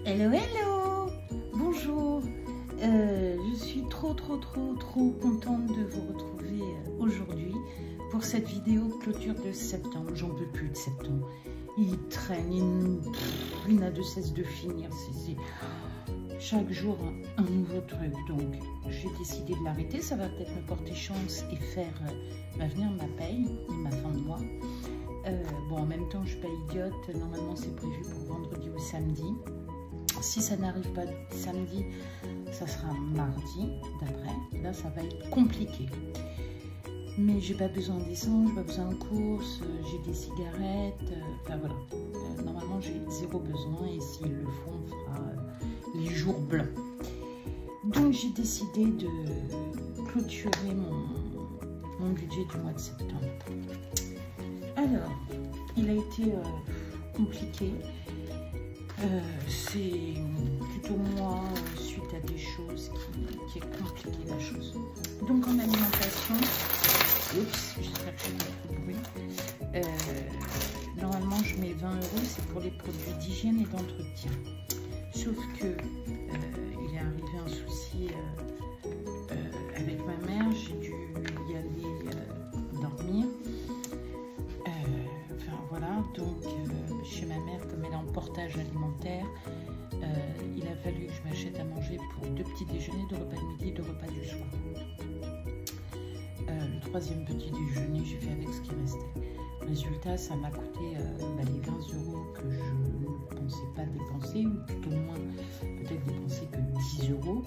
Hello, hello. Bonjour. Je suis trop contente de vous retrouver aujourd'hui pour cette vidéo clôture de septembre. J'en peux plus de septembre. Il traîne, il n'a de cesse de finir. C'est chaque jour un nouveau truc. Donc j'ai décidé de l'arrêter. Ça va peut-être me porter chance et faire venir ma paye et ma fin de mois. Bon, en même temps, je suis pas idiote. Normalement, c'est prévu pour vendredi ou samedi. Si ça n'arrive pas samedi, ça sera mardi d'après. Là, ça va être compliqué. Mais j'ai pas besoin d'essence, j'ai pas besoin de courses, j'ai des cigarettes. Enfin voilà. Normalement, j'ai zéro besoin et s'ils le font, on fera les jours blancs. Donc, j'ai décidé de clôturer mon budget du mois de septembre. Alors, il a été compliqué. C'est plutôt moi, suite à des choses qui est compliqué la chose. Donc en alimentation, oups, j'espère que je n'ai pas trop de bruit. Normalement, je mets 20 €, c'est pour les produits d'hygiène et d'entretien. Sauf que il est arrivé un souci avec ma mère, j'ai dû y aller dormir. Donc chez ma mère, comme elle est en portage alimentaire, il a fallu que je m'achète à manger pour 2 petits déjeuners, 2 repas de midi, 2 repas du soir. Le 3e petit déjeuner, j'ai fait avec ce qui restait. Résultat, ça m'a coûté les 20 € que je ne pensais pas dépenser, ou tout au moins peut-être dépenser que 10 €.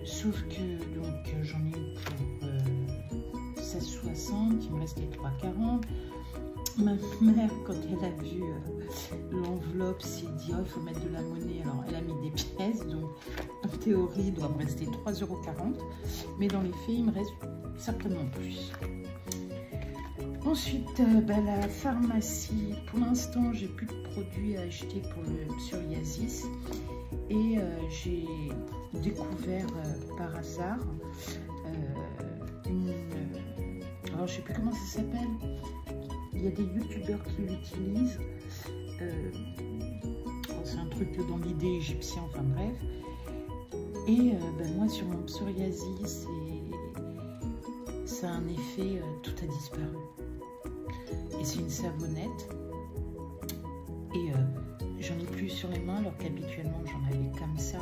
Sauf que donc j'en ai eu pour 16,60, il me restait 3,40. Ma mère, quand elle a vu l'enveloppe, s'est dit, oh, il faut mettre de la monnaie. Alors, elle a mis des pièces, donc en théorie, il doit me rester 3,40 €. Mais dans les faits, il me reste certainement plus. Ensuite, la pharmacie. Pour l'instant, j'ai plus de produits à acheter pour le psoriasis. Et j'ai découvert par hasard alors, je ne sais plus comment ça s'appelle. Il y a des youtubeurs qui l'utilisent. C'est un truc dans l'idée égyptien, enfin bref. Et moi, sur mon psoriasis, ça a un effet, tout a disparu. Et c'est une savonnette. Et j'en ai plus sur les mains, alors qu'habituellement, j'en avais comme ça.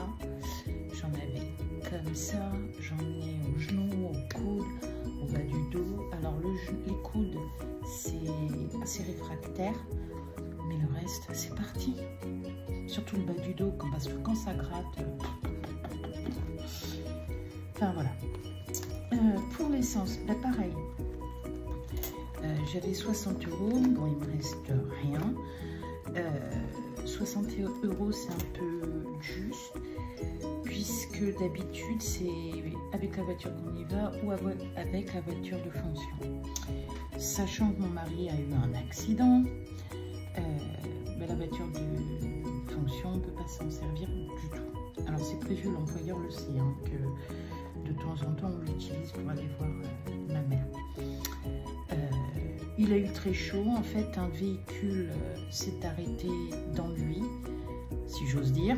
J'en avais comme ça. J'en ai au genou, au coude, au bas du dos. Alors, les coudes, c'est assez réfractaire, mais le reste, c'est parti. Surtout le bas du dos, parce que quand ça gratte... Enfin, voilà. Pour l'essence, pareil. J'avais 60 €. Bon, il me reste rien. 60 €, c'est un peu juste, puisque d'habitude, c'est avec la voiture qu'on y va ou avec la voiture de fonction. Sachant que mon mari a eu un accident, la voiture de fonction, on ne peut pas s'en servir du tout. Alors c'est prévu, l'employeur le sait, hein, que de temps en temps on l'utilise pour aller voir ma mère. Il a eu très chaud, en fait un véhicule s'est arrêté dans lui, si j'ose dire.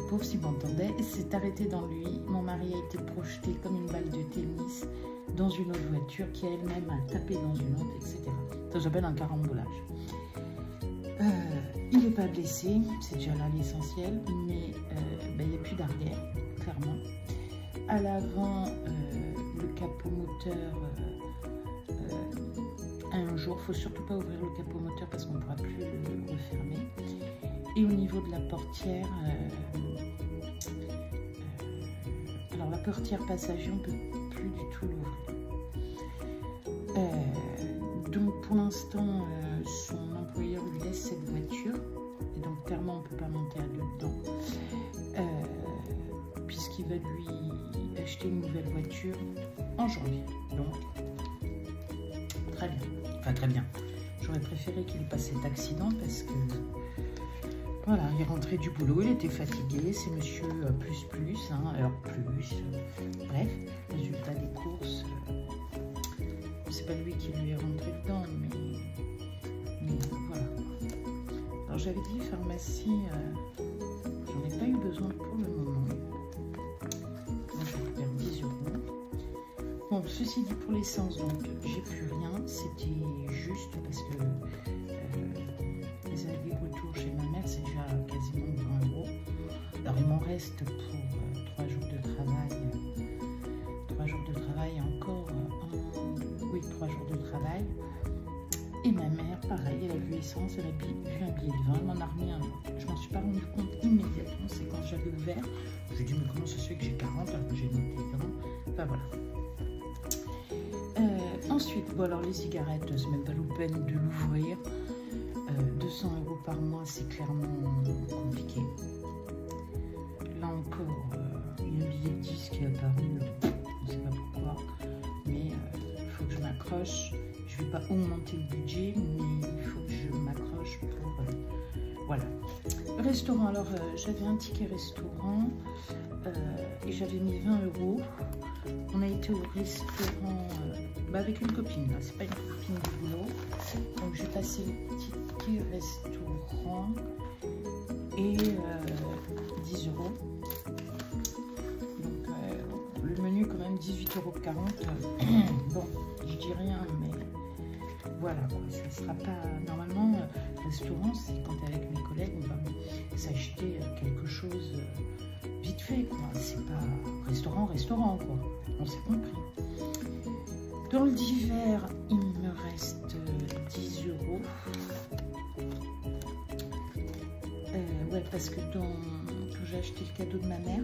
Pauvre s'il m'entendait, s'est arrêté dans lui. Mon mari a été projeté comme une balle de tennis dans une autre voiture qui elle-même a tapé dans une autre, etc. Ça s'appelle un carambolage. Il n'est pas blessé, c'est déjà là l'essentiel, mais il n'y a plus d'arrière, clairement. À l'avant, le capot moteur, un jour, il ne faut surtout pas ouvrir le capot moteur parce qu'on ne pourra plus le refermer. Et au niveau de la portière, alors la portière passager, on ne peut plus du tout l'ouvrir. Donc pour l'instant, son employeur lui laisse cette voiture. Et donc clairement, on ne peut pas monter à dedans. Puisqu'il va lui acheter une nouvelle voiture en janvier. Donc, très bien. Enfin, très bien. J'aurais préféré qu'il ait pas cet accident parce que... Voilà, il est rentré du boulot, il était fatigué, c'est monsieur plus, hein, heure plus, bref, résultat des courses, c'est pas lui qui lui est rentré dedans, mais voilà. Alors Alors j'avais dit pharmacie, j'en ai pas eu besoin pour le moment. Donc je récupère 10 €. Bon, ceci dit, pour l'essence, donc j'ai plus rien. C'était juste parce que les allers-retours chez ma mère, c'est déjà quasiment 20 €. Alors il m'en reste pour 3 jours de travail. 3 jours de travail encore. 3 jours de travail. Et ma mère, pareil, elle a vu essence, elle a vu un billet de 20, elle m'en a remis un autre. Je m'en suis pas rendu compte immédiatement, c'est quand j'avais ouvert. Je me suis dit, mais comment ça se fait que j'ai 40 alors que j'ai noté 20? Enfin voilà. Ensuite, bon alors les cigarettes, c'est même pas la peine de l'ouvrir. 200 € par mois, c'est clairement compliqué. Là encore, il y a un billet de 10 qui est apparu, je ne sais pas pourquoi, mais il faut que je m'accroche. Je ne vais pas augmenter le budget, mais il faut que je m'accroche pour... voilà. Restaurant, alors j'avais un ticket restaurant et j'avais mis 20 €. On a été au restaurant avec une copine, c'est pas une copine du boulot. Donc j'ai passé le ticket restaurant et 10 €. Donc le menu quand même 18,40 €. Bon, je dis rien, mais voilà, ça ne sera pas... Normalement, restaurant, c'est quand avec mes collègues, on va s'acheter quelque chose vite fait, quoi. C'est pas restaurant, quoi. On s'est compris. Dans le divers, il me reste 10 €. Ouais, parce que quand j'ai acheté le cadeau de ma mère,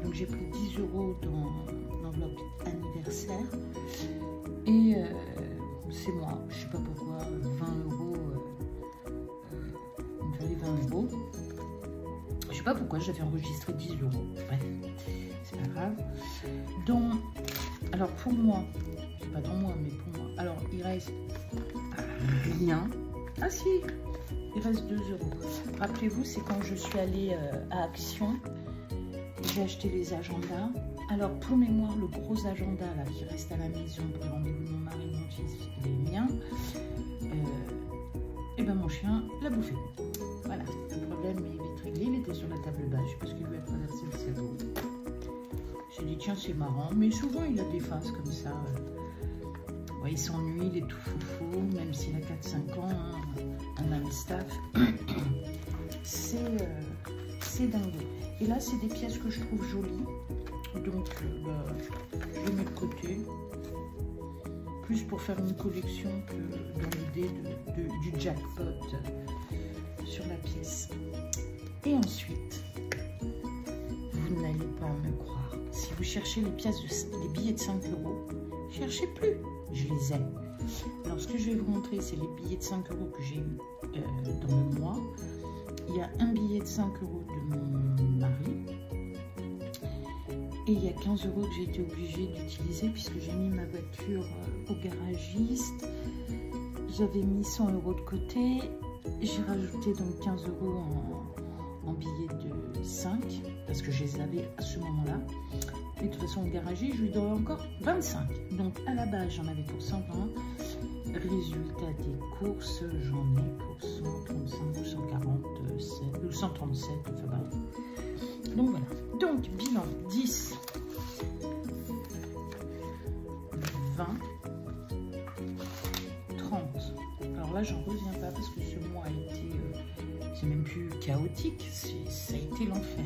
donc j'ai pris 10 € dans l'enveloppe anniversaire. Et c'est moi, je sais pas pourquoi, 20 €, il me fallait 20 €. Je sais pas pourquoi j'avais enregistré 10 €. Bref, c'est pas grave. Donc, alors pour moi, c'est pas dans moi, mais pour moi, alors il reste rien. Ah si, il reste 2 €. Rappelez-vous, c'est quand je suis allée à Action, j'ai acheté les agendas. Alors pour mémoire, le gros agenda là qui reste à la maison pour le rendez-vous de mon mari, mon fils et les miens, et ben mon chien l'a bouffé. Voilà, le problème est vite réglé, il était sur la table basse, je sais pas ce qui lui a traversé le cerveau. J'ai dit tiens c'est marrant, mais souvent il a des phases comme ça. Ouais, il s'ennuie, il est tout foufou, même s'il a 4-5 ans, hein, un Amstaff. C'est dingue. Et là c'est des pièces que je trouve jolies. Donc, je les mets de côté, plus pour faire une collection que dans l'idée du jackpot sur la pièce. Et ensuite, vous n'allez pas me croire, si vous cherchez les billets de 5 €, cherchez plus, je les ai. Alors, ce que je vais vous montrer, c'est les billets de 5 € que j'ai eu dans le mois. Il y a un billet de 5 € de mon mari. Et il y a 15 € que j'ai été obligée d'utiliser puisque j'ai mis ma voiture au garagiste. J'avais mis 100 € de côté. J'ai rajouté donc 15 € en billets de 5 parce que je les avais à ce moment-là. Et de toute façon, au garagiste, je lui dois encore 25. Donc à la base, j'en avais pour 120. Résultat des courses, j'en ai pour 135 ou 147 ou 137. Enfin bref. Donc voilà. Donc, bilan 10, 20, 30. Alors là, j'en reviens pas parce que ce mois a été, c'est même plus chaotique, ça a été l'enfer.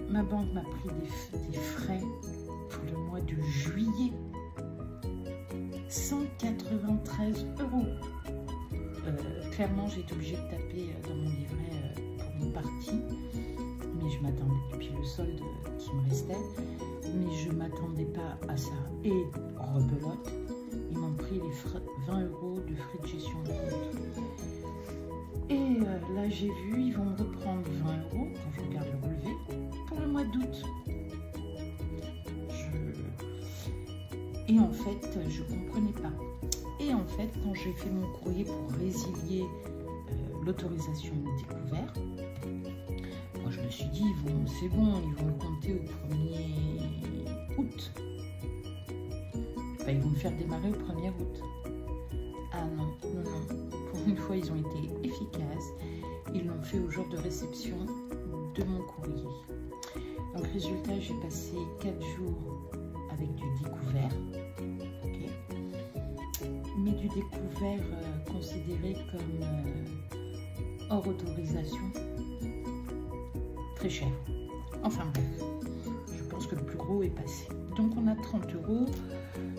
Ma banque m'a pris des frais pour le mois de juillet. 193 €. Clairement, j'ai été obligée de taper dans mon livret pour une partie. Mais je m'attendais, et puis le solde qui me restait, mais je ne m'attendais pas à ça. Et rebelote, ils m'ont pris les 20 € de frais de gestion de compte. Et là j'ai vu, ils vont me reprendre 20 € quand je regarde le relevé pour le mois d'août. Et en fait, je ne comprenais pas. Et en fait, quand j'ai fait mon courrier pour résilier l'autorisation de découvert, moi, je me suis dit, c'est bon, ils vont le compter au 1er août. Enfin, ils vont me faire démarrer au 1er août. Ah non, non, non. Pour une fois, ils ont été efficaces. Ils l'ont fait au jour de réception de mon courrier. Donc, résultat, j'ai passé 4 jours avec du découvert. Okay. Mais du découvert considéré comme hors autorisation, très cher. Enfin bref, je pense que le plus gros est passé. Donc on a 30 €,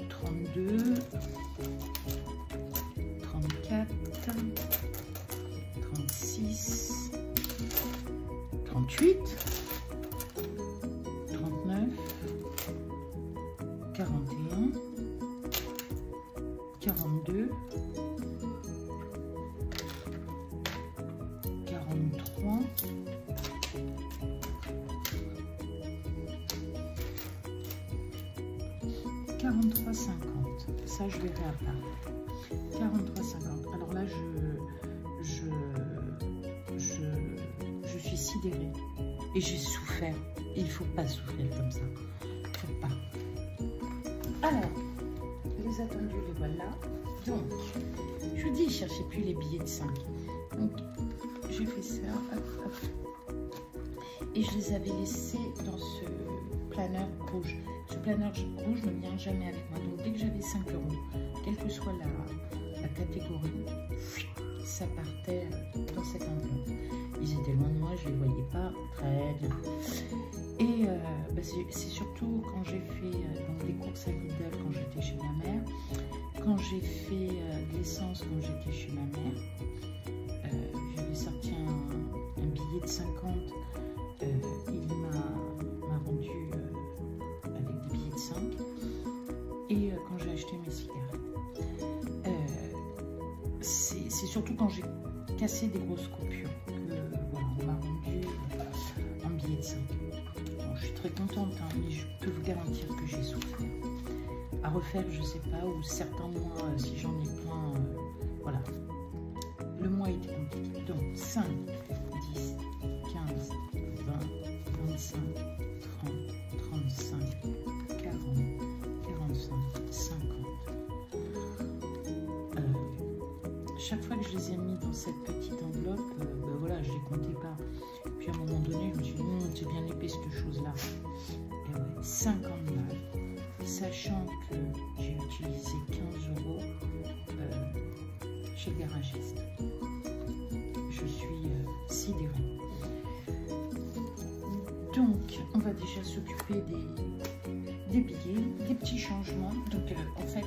32, 34, 36, 38, 39, 41, 42, 43, 43,50. Ça, je verrai à part. 43,50. Alors là, je suis sidérée. Et j'ai souffert. Il ne faut pas souffrir comme ça. Il ne faut pas. Alors, les attendus, les voilà. Donc, je vous dis, cherchez plus les billets de 5. Donc, j'ai fait ça. Hop, hop. Et je les avais laissés dans ce planeur rouge. Ce planeur rouge ne vient jamais avec moi. Donc, dès que j'avais 5 €, quelle que soit la catégorie, ça partait dans cette enveloppe. Ils étaient loin de moi, je ne les voyais pas très bien. Et c'est surtout quand j'ai fait des courses à Lidl quand j'étais chez ma mère, quand j'ai fait de l'essence quand j'étais chez ma mère, j'avais sorti un billet de 50, il m'a rendu avec des billets de 5, et quand j'ai acheté mes cigarettes. C'est surtout quand j'ai cassé des grosses coupures que voilà, on m'a rendu en billet de 5. Bon, je suis très contente, hein, mais je peux vous garantir que j'ai souffert. À refaire, je sais pas, ou certains mois, si j'en ai plein, voilà. Le mois était compliqué. Donc 5, 10, 15, 20, 25, 30, 35, 40, 45, 50. Chaque fois que je les ai mis dans cette petite enveloppe, voilà, je les comptais pas. Puis à un moment donné, je me suis dit, c'est bien épais cette chose-là. Et ouais, 50 balles, sachant que j'ai utilisé 15 € chez le garagiste. Je suis sidérée. Donc, on va déjà s'occuper des billets, des petits changements. Donc, en fait,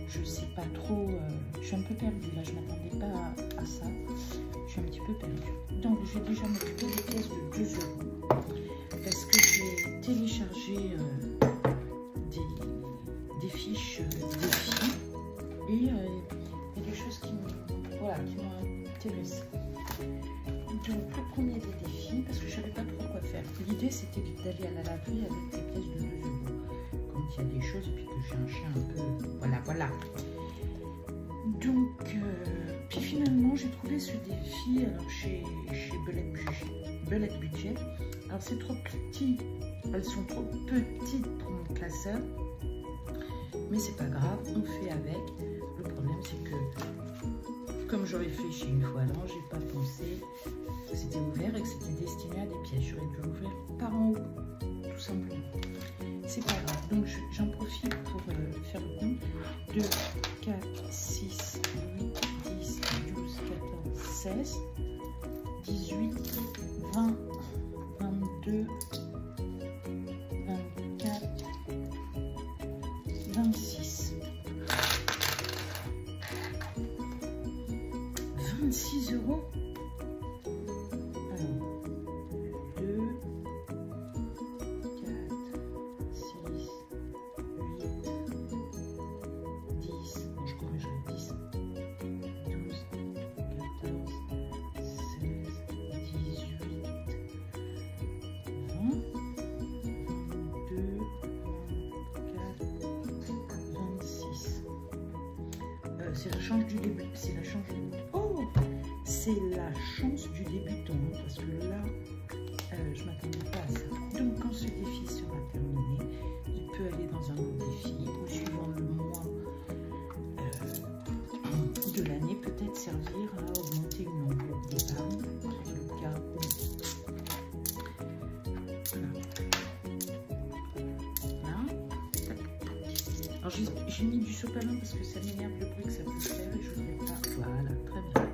je sais pas trop, je suis un peu perdue là, je m'attendais pas à ça, je suis un petit peu perdue. Donc je vais déjà m'occuper des pièces de 2 € parce que j'ai téléchargé des fiches défis et il y a des choses qui m'ont intéressée. Donc le premier des défis, parce que je savais pas trop quoi faire, l'idée c'était d'aller à la laverie avec des pièces de 2 €. Il y a des choses, puis que j'ai un chien un peu... Voilà. Donc, puis finalement, j'ai trouvé ce défi alors chez Belette Budget. Alors, c'est trop petit. Elles sont trop petites pour mon classeur. Mais c'est pas grave, on fait avec. Le problème, c'est que, comme j'aurais réfléchi une fois avant, j'ai pas pensé que c'était ouvert et que c'était destiné à des pièces. J'aurais dû l'ouvrir par en haut, tout simplement. C'est pas grave, donc j'en profite pour faire le compte. 2, 4, 6, 8, 10, 12, 14, 16, 18, 20, 22, 24, 26. 26 €. C'est la chance du début. C'est la chance du... Oh, c'est la chance du débutant, parce que là, je m'attendais pas à ça. Donc, quand ce défi sera terminé, il peut aller dans un autre défi, ou suivant le mois de l'année, peut-être servir Alors j'ai mis du sopalin parce que ça m'énerve le bruit que ça peut faire et je voudrais pas. Voilà, très bien.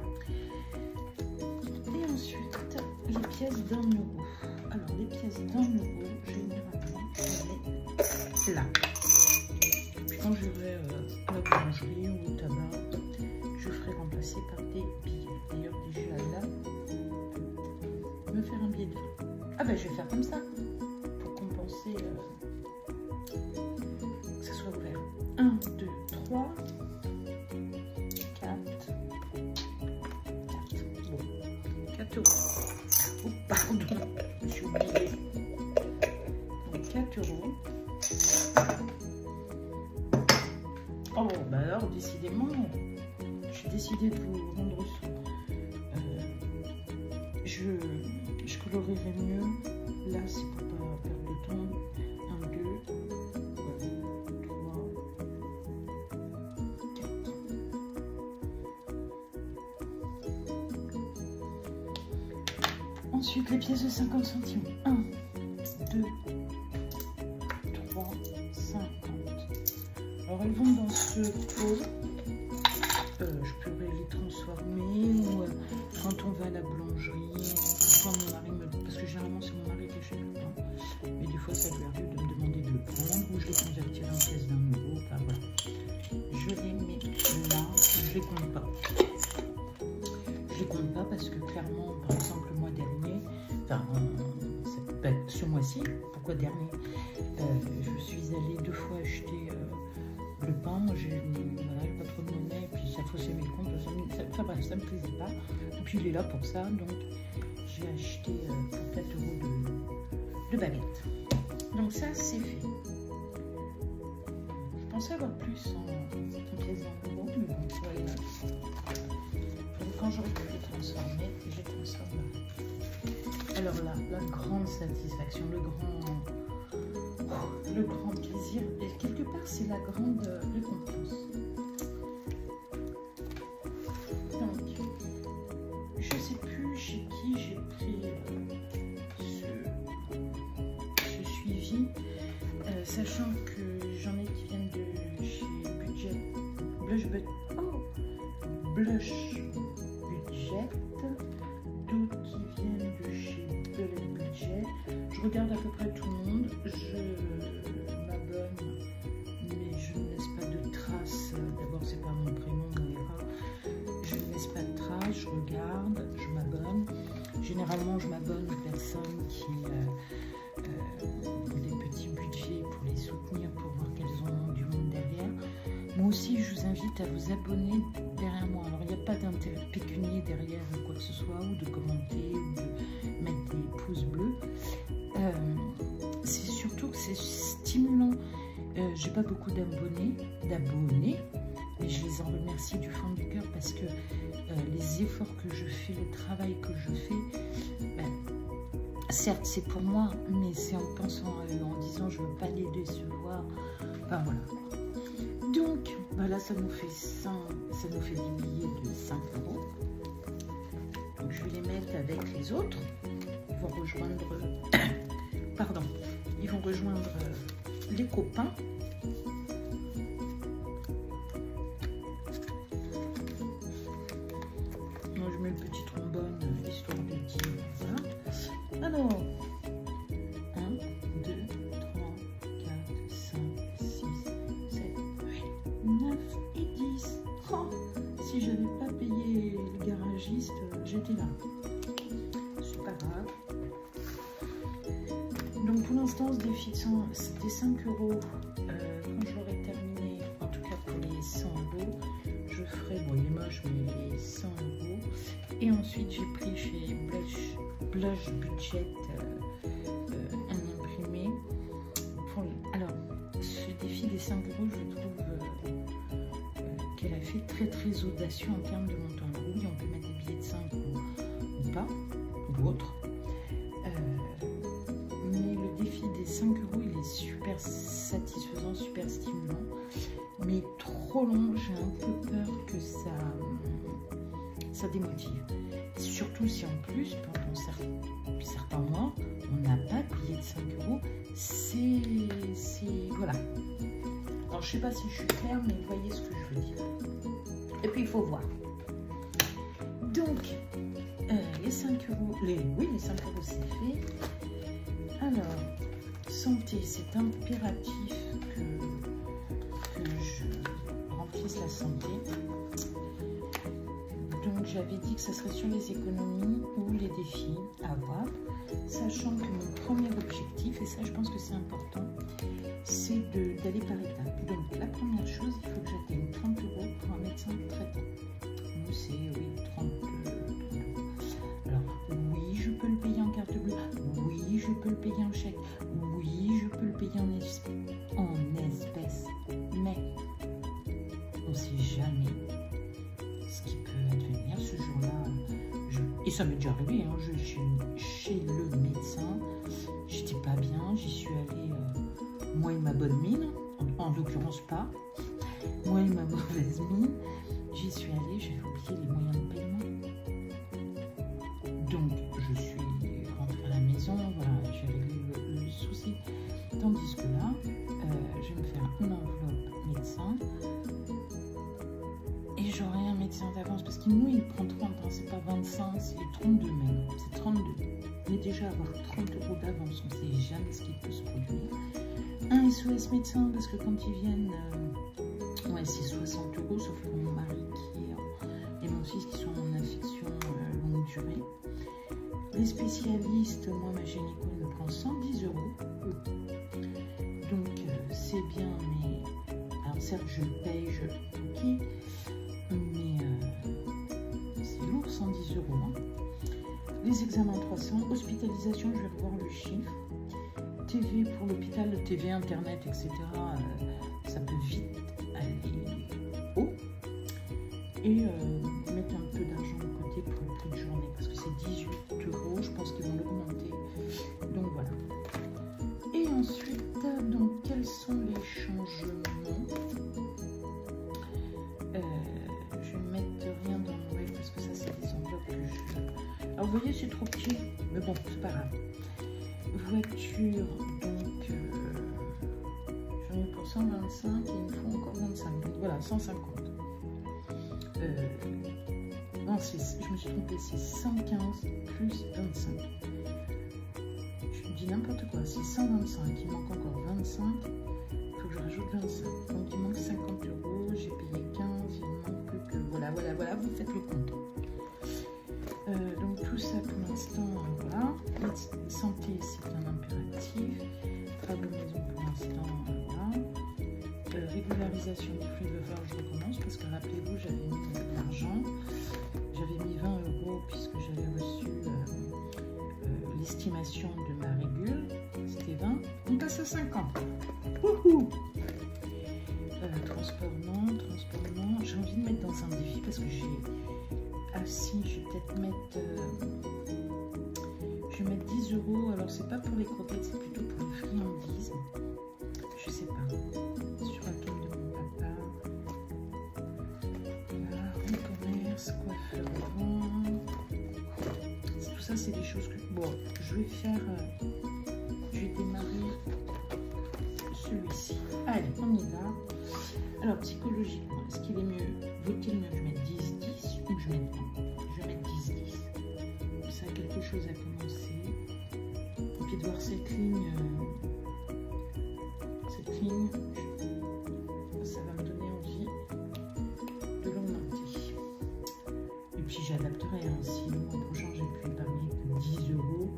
Et ensuite, les pièces d'1 €. Alors les pièces d'1 €, généralement, je les mets là. Puis quand je vais à la boulangerie ou au tabac, je ferai remplacer par des billets. D'ailleurs déjà là, me faire un billet de 20. Ah ben je vais faire comme ça pour compenser que ça soit ouvert. 1, 2, 3, 4. Bon, 4 €. Oh pardon, je suis oubliée. Donc 4 €. Oh bah alors décidément, j'ai décidé de vous rendre sous. Je colorerai mieux. Là, c'est pour pas perdre de temps. 1, 2, 3, 4. Ensuite, les pièces de 50 centimes. 1, 2, 3, 50. Alors, elles vont dans ce pot. Je pourrais les transformer ou quand on va à la boulangerie, soit mon mari me... parce que généralement c'est mon mari qui achète le pain, mais des fois ça lui arrive de me demander de le prendre ou je les convertirai en pièces d'1 €. Enfin voilà, je les mets là, je les compte pas. Je les compte pas parce que clairement, par exemple le mois dernier, enfin ce mois-ci, pourquoi dernier, je suis allée 2 fois acheter le pain, j'ai voilà, pas trop de monnaie, et puis ça faussait mes comptes, enfin bref, ça me plaisait pas. Et puis il est là pour ça, donc j'ai acheté pour 4 € de baguette. Donc ça, c'est fait. Je pensais avoir plus en pièces d'1 €, mais bon, voilà. Donc quand j'aurai pu les transformer, je les transformerai. Alors là, la grande satisfaction, le grand plaisir, et quelque part c'est la grande récompense. Donc, je sais plus chez qui j'ai pris ce suivi, sachant que j'en ai qui viennent de chez Blush Budget, d'autres qui viennent de chez Bellet Budget. Je regarde à peu près tout le monde, je m'abonne, mais je ne laisse pas de traces. D'abord, c'est pas mon prénom, je ne laisse pas de traces, je regarde, je m'abonne. Généralement, je m'abonne aux personnes qui ont des petits budgets pour les soutenir, pour voir qu'elles ont du monde derrière. Moi aussi, je vous invite à vous abonner derrière moi. Alors, il n'y a pas d'intérêt pécunier derrière quoi que ce soit, ou de commenter, ou de mettre des pouces bleus. C'est surtout que c'est stimulant. J'ai pas beaucoup d'abonnés, mais je les en remercie du fond du cœur parce que les efforts que je fais, le travail que je fais, certes c'est pour moi, mais c'est en pensant à eux, en disant je veux pas les décevoir. Enfin voilà. Donc voilà, ça nous fait des billets de 5 €. Donc je vais les mettre avec les autres. Ils vont rejoindre, les copains. Moi je mets le petit trombone histoire de dire voilà. Alors 1, 2, 3, 4, 5, 6, 7, 8, 9 et 10. Oh, si j'avais pas payé le garagiste, j'étais là. C'est pas grave. Donc pour l'instant, ce défi, c'était 5 €. Quand j'aurai terminé, en tout cas pour les 100 €, je ferai, bon il est moche, mais les 100 €. Et ensuite j'ai pris chez Blush Budget un imprimé. Alors, ce défi des 5 €, je trouve qu'elle a fait très audacieux en termes de montant. Oui, on peut mettre des billets de 5 ou pas, ou autre. Mais le défi des 5 €, il est super satisfaisant, super stimulant, mais trop long. J'ai un peu peur que ça démotive. Surtout si en plus, pendant certains mois, on n'a pas de billet de 5 €. Voilà. Alors, je sais pas si je suis claire, mais vous voyez ce que je veux dire. Et puis, il faut voir. Donc, les 5 euros, les 5 euros, c'est fait. Alors, santé, c'est impératif que je remplisse la santé. Donc, j'avais dit que ça serait sur les économies ou les défis à avoir. Sachant que mon premier objectif, et ça, je pense que c'est important, c'est d'aller par étapes. Donc, la première chose, il faut que j'atteigne 30 euros pour un médecin traitant. Nous, c'est, oui, 30 euros. Alors, oui, je peux le payer en carte bleue. Oui, je peux le payer en chèque. Oui, je peux le payer en espèces. Mais, on ne sait jamais ce qui peut advenir ce jour-là. Et ça m'est déjà arrivé, hein, je suis chez le médecin, j'étais pas bien, j'y suis allée, moi et ma bonne mine, en l'occurrence pas, moi et ma mauvaise mine, j'y suis allée, j'avais oublié les moyens de paiement. Donc je suis rentrée à la maison, voilà, j'ai réglé le souci. Tandis que là, je vais me faire une enveloppe médecin. Et j'aurai un médecin d'avance parce que nous, il prend 30, hein, c'est pas 25, c'est 32 même, c'est 32. Mais déjà, avoir 30 euros d'avance, on ne sait jamais ce qui peut se produire. Un SOS médecin, parce que quand ils viennent, ouais, c'est 60 euros, sauf pour mon mari et mon fils qui sont en infection longue durée. Les spécialistes, moi, ma gynéco, elle me prend 110 euros. Donc, c'est bien, mais... Alors, certes, je le paye, ok. Mais c'est lourd, 110 euros. Hein. Les examens 300, hospitalisation, je vais revoir le chiffre. TV pour l'hôpital, TV, Internet, etc. Ça peut vite aller haut. Et mettre un peu d'argent de côté pour le prix de journée, parce que c'est 18 euros, je pense qu'ils vont l'augmenter. Donc voilà. Et ensuite, donc, quels sont les changements? Je vais mettre rien dans le web parce que ça c'est des enveloppes que je... Alors vous voyez c'est trop petit, mais bon c'est pas grave. Voiture, donc j'en ai pour 125 et il me faut encore 25, donc voilà 150. Non, je me suis trompée, c'est 115 plus 25. Je dis n'importe quoi, c'est 125, il manque encore 25, il faut que je rajoute 25. Donc il manque 50 euros, j'ai payé 15, il manque plus que... Voilà, vous faites le compte. Donc tout ça pour l'instant, voilà. Santé, c'est un impératif. Travaux maison pour l'instant, voilà. Régularisation du flux de forge, je recommence parce que rappelez-vous, j'avais mis de l'argent. J'avais mis 20 euros puisque j'avais reçu l'estimation de ma régule. C'était 20. On passe à 50. Wouhou! Transport non. J'ai envie de mettre dans un défi parce que j'ai... Ah si, je vais peut-être mettre... Je vais mettre 10 euros. Alors, c'est pas pour les croquettes, c'est plutôt pour les friandises. Je sais pas. Sur la tombe de mon papa. Voilà, e-commerce, coiffeur vente. Tout ça, c'est des choses que... Bon, je vais faire... je vais démarrer celui-ci. Allez, on y va. Alors, psychologiquement, est-ce qu'il est mieux? Vaut-il mieux que je mette 10-10 ou que je mette 1? Je vais mettre 10-10. Ça a quelque chose à commencer. Et puis de voir cette ligne, ça va me donner envie de l'augmenter. Et puis j'adapterai. Hein, si le mois prochain, j'ai pu épargner que 10 euros,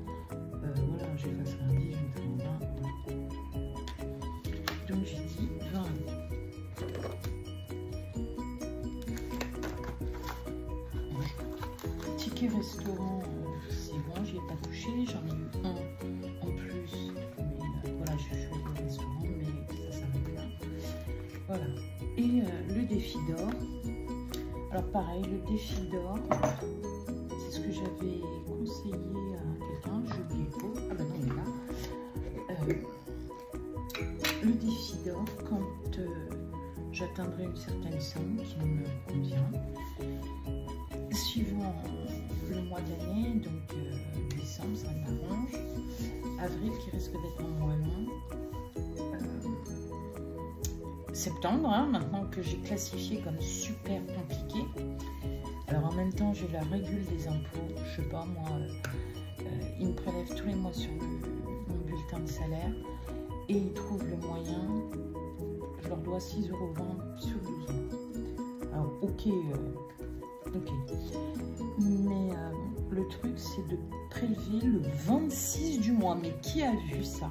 voilà, j'effacerai un 10, je me ferai un 20. Donc j'ai dit 20 euros. Ticket restaurant, c'est bon, j'y ai pas touché, j'en ai eu un en plus, mais voilà, je suis au restaurant, mais ça s'arrête là. Voilà. Et le défi d'or. Alors pareil, le défi d'or, c'est ce que j'avais conseillé à quelqu'un, j'ai oublié le pot. Ah bah non, il est là. Le défi d'or, quand j'atteindrai une certaine somme qui me convient, suivant le mois d'année, donc décembre, ça m'arrange. Avril, qui risque d'être un mois long. septembre, hein, maintenant que j'ai classifié comme super compliqué. Alors en même temps, j'ai la régule des impôts. Je sais pas, moi, ils me prélèvent tous les mois sur mon bulletin de salaire et ils trouvent le moyen. Je leur dois 6,20 € sur 12 ans. Alors, ok. Mais le truc, c'est de prélever le 26 du mois. Mais qui a vu ça?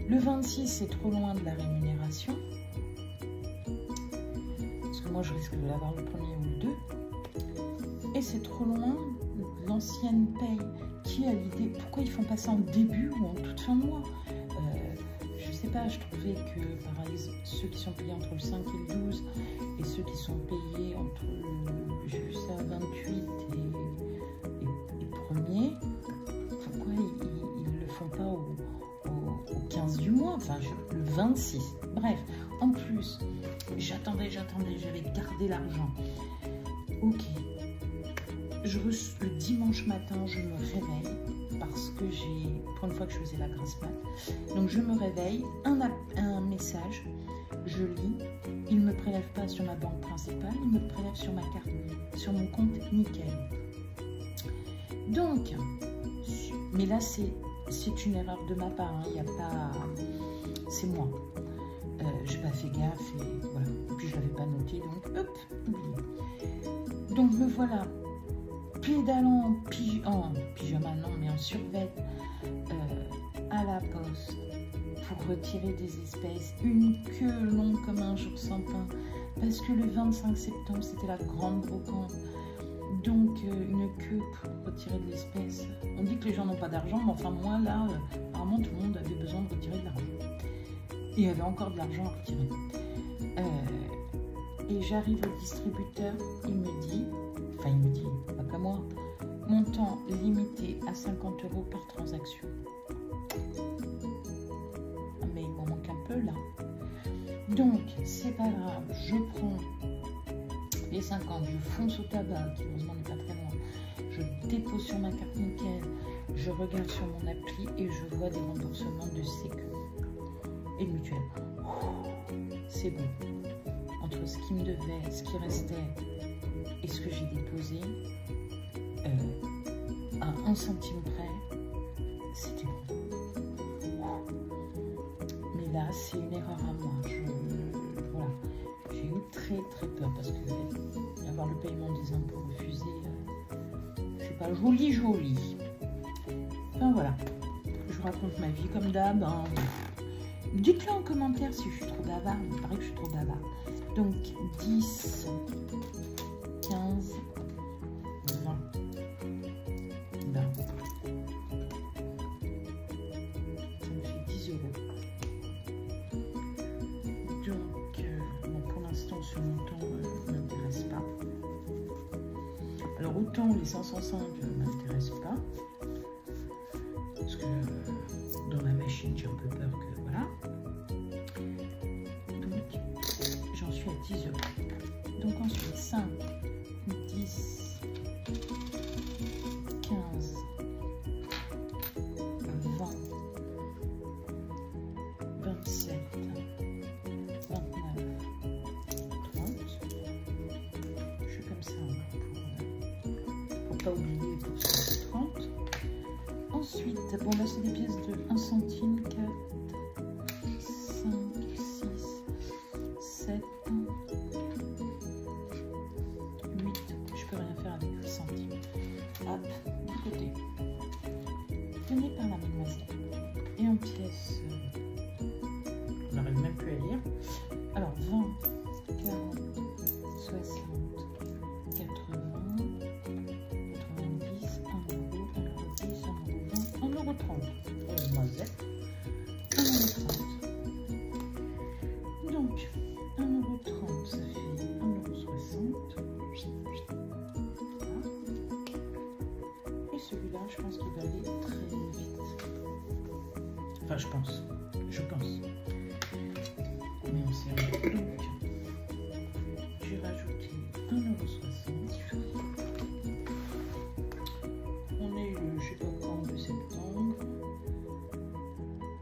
Le 26, c'est trop loin de la rémunération. Parce que moi, je risque de l'avoir le 1er ou le 2. Et c'est trop loin de l'ancienne paye. Qui a l'idée? Pourquoi ils font pas ça en début ou en toute fin de mois? Je sais pas, je trouvais que par exemple, ceux qui sont payés entre le 5 et le 12 et ceux qui sont payés entre le, j'ai vu ça, 28 et 1er, pourquoi ils le font pas au 15 du mois, enfin le 26. Bref, en plus, j'attendais, j'avais gardé l'argent. Ok, le dimanche matin, je me réveille parce que pour une fois que je faisais la grasse mat. Donc je me réveille, un message, je lis, il ne me prélève pas sur ma banque principale, il me prélève sur ma carte, sur mon compte nickel. Donc, mais là c'est une erreur de ma part, il n'y a pas, c'est moi. J'ai pas fait gaffe et voilà. Et puis je l'avais pas noté, donc hop, oublié. Donc me voilà pédalant en pyjama, non mais en survêt à la poste pour retirer des espèces, une queue longue comme un jour sans pain, parce que le 25 septembre c'était la grande brocante, donc une queue pour retirer de l'espèce. On dit que les gens n'ont pas d'argent, mais enfin moi là, apparemment tout le monde avait besoin de retirer de l'argent. Il y avait encore de l'argent à retirer. Et j'arrive au distributeur, il me dit, pas qu'à moi, montant limité à 50 € par transaction. Mais il m'en manque un peu là. Donc, c'est pas grave, je prends les 50, je fonce au tabac, qui heureusement n'est pas très loin, je dépose sur ma carte nickel, je regarde sur mon appli et je vois des remboursements de sécu et de mutuelle. C'est bon. Entre ce qui me devait, ce qui restait et ce que j'ai déposé, à 1 centime près, c'était bon. Mais là, c'est une erreur à moi. Voilà. J'ai eu très très peur parce que avoir le paiement des impôts refusés, c'est pas joli. Enfin voilà. Je raconte ma vie comme d'hab. Hein. Dites-le en commentaire si je suis trop bavard. Il paraît que je suis trop bavard. Donc 10, 15, 20. Ça me fait 10 €. Donc, bon, pour l'instant, ce montant ne m'intéresse pas. Alors, autant les 505 ne m'intéressent pas. Parce que dans la machine, j'ai un peu peur que voilà. Donc, j'en suis à 10 €. Donc, ensuite, 5, 10, 15, 20, 27, 29, 30. Je suis comme ça pour pas oublier pour 30. Ensuite, bon là c'est des pièces de 1 centime, 4, 5, 6, 7, 8. Je peux rien faire avec le centime. Hop, du côté. Tenez par la mademoiselle. Et en pièces, on n'arrive même plus à lire. Alors 20, 40, 60, 80, 90, 1 €, 1 €10, 1 €20, 1 €30. Mademoiselle, 1 € 30. Donc 1 € 30, ça fait 1 € 60. Et celui-là, je pense qu'il va aller très vite. Enfin, je pense. Mais on sait rien. Donc, j'ai rajouté 1 € 60. On est le, je sais pas quand, de septembre.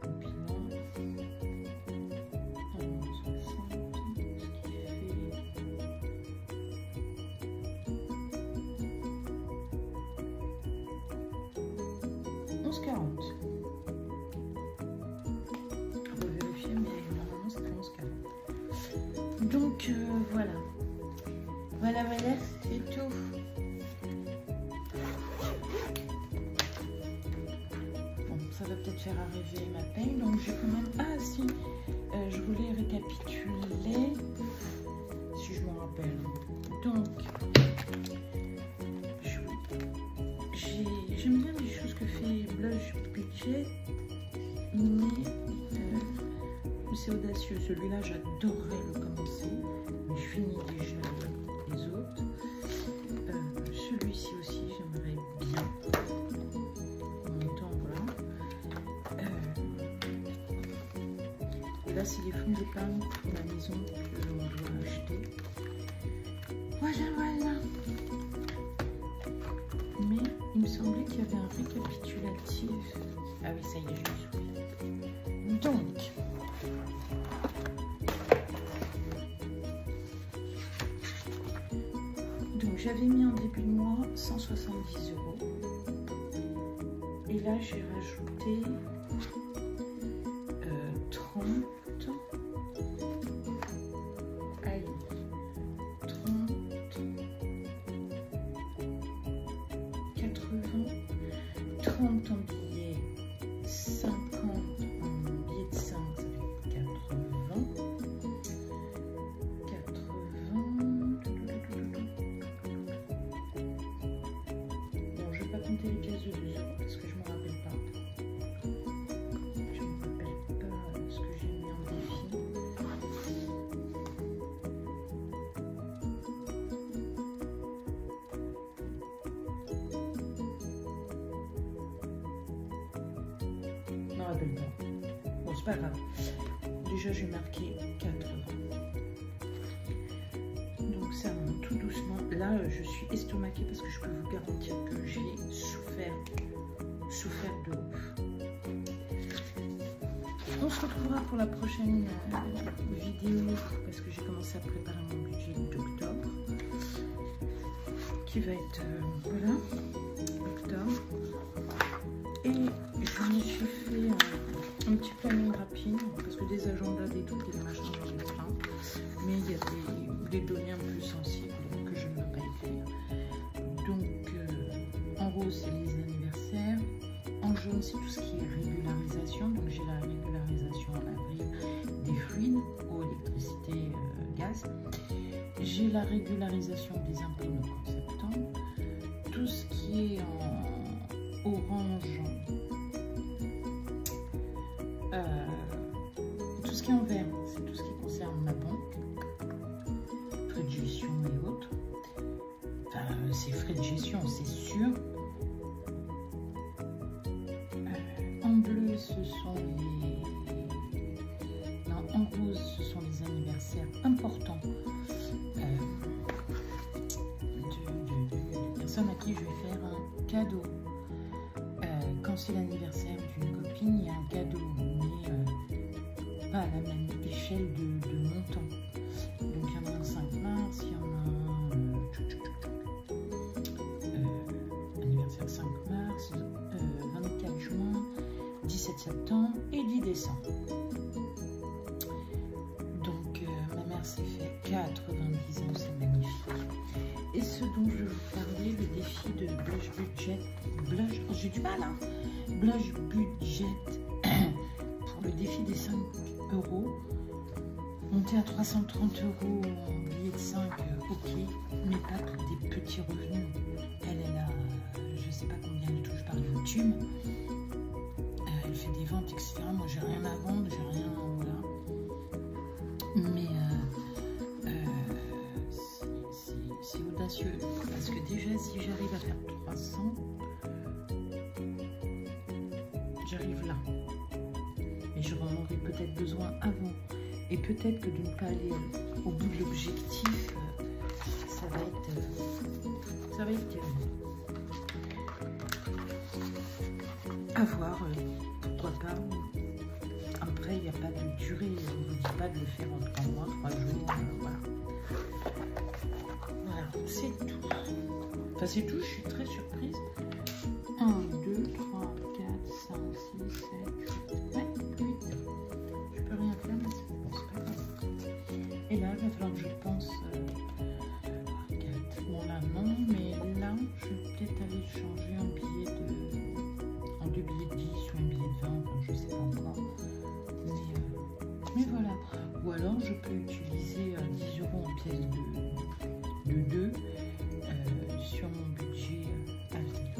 Et puis là, 1 € 60. 11,40. On va vérifier, mais normalement c'était 11,40. Donc voilà. Voilà, c'est tout. Bon, ça va peut-être faire arriver ma paye. Donc j'ai quand même... Ah si, je voulais récapituler, si je m'en rappelle. Donc, j'aime bien les choses que fait Blush Budget, mais c'est audacieux. Celui-là, j'adorerais le commencer, mais je finis déjà les autres. Celui-ci aussi, j'aimerais bien. En même temps, voilà. Là, c'est les fonds d'épargne pour la maison que l'on doit acheter. Voilà, voilà. Mais il me semblait qu'il y avait un récapitulatif. Ah oui, ça y est, je me souviens. Donc j'avais mis en début de mois 170 €. Et là, j'ai rajouté 30. Allez, 30 en billets, 50 en billets de 5, ça fait 80. Bon, je vais pas compter les pièces de 2 € parce que je m'en rappelle pas. Je me rappelle pas ce que j'ai mis en défi. Bon, c'est pas grave. Déjà, j'ai marqué 80. Donc, ça monte tout doucement. Là, je suis estomaquée parce que je peux vous garantir que j'ai souffert de ouf. On se retrouvera pour la prochaine vidéo parce que j'ai commencé à préparer mon budget d'octobre qui va être, voilà, octobre. Et je me suis fait un petit planning rapide parce que des agendas, des trucs, des machins, j'en ai plein. Mais il y a des données un peu sensibles que je ne veux pas écrire. Donc en rose, c'est les anniversaires. En jaune, c'est tout ce qui est régularisation. Donc j'ai la régularisation en avril des fluides, eau, électricité, gaz. J'ai la régularisation des impôts en septembre. Tout ce qui est en orange, tout ce qui est en vert, c'est tout ce qui concerne ma banque, frais de gestion et autres. Enfin, c'est frais de gestion, c'est sûr. En bleu, ce sont les... Non, en rose, ce sont les anniversaires importants de personnes à qui je vais faire un cadeau. Quand c'est l'anniversaire d'une copine, il y a un cadeau, mais pas à la même échelle de montant. Donc il y en a un 5 mars, il y en a un anniversaire 5 mars, 24 juin, 17 septembre et 10 décembre. Donc ma mère s'est fait 90 ans, c'est magnifique. Et ce dont je vais vous parler, le défi de Blush Budget, j'ai du mal, hein. Blush Budget pour le défi des 5 €, monter à 330 € en billet de 5, ok, mais pas pour des petits revenus. Elle a, je sais pas combien elle touche par YouTube, elle fait des ventes, etc. Moi, j'ai rien à vendre, j'ai rien, voilà. Mais c'est audacieux parce que déjà, si j'arrive à faire 300, j'arrive là. Et je en aurai peut-être besoin avant. Et peut-être que de ne pas aller au bout de l'objectif, ça va être terrible. À voir, pourquoi pas. Après, il n'y a pas de durée. On ne vous dit pas de le faire en 3 mois, 3 jours. Voilà. Voilà, c'est tout. Enfin, c'est tout, je suis très surprise. 1, 2, 3, 4, quand je pense. Bon là non, mais là je vais peut-être aller changer en billet en 2 billets de 10 ou un billet de 20, enfin, je sais pas encore. Mais voilà. Ou alors je peux utiliser 10 € en pièces de 2 sur mon budget à venir.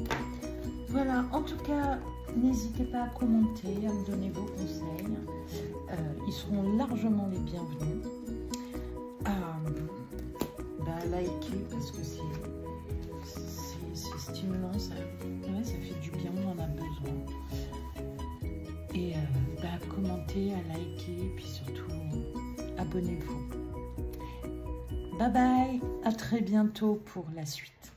Voilà, en tout cas, n'hésitez pas à commenter, à me donner vos conseils. Ils seront largement les bienvenus. À liker parce que c'est stimulant, ça fait du bien, on en a besoin. Et commentez, à liker, puis surtout abonnez-vous. Bye bye, à très bientôt pour la suite.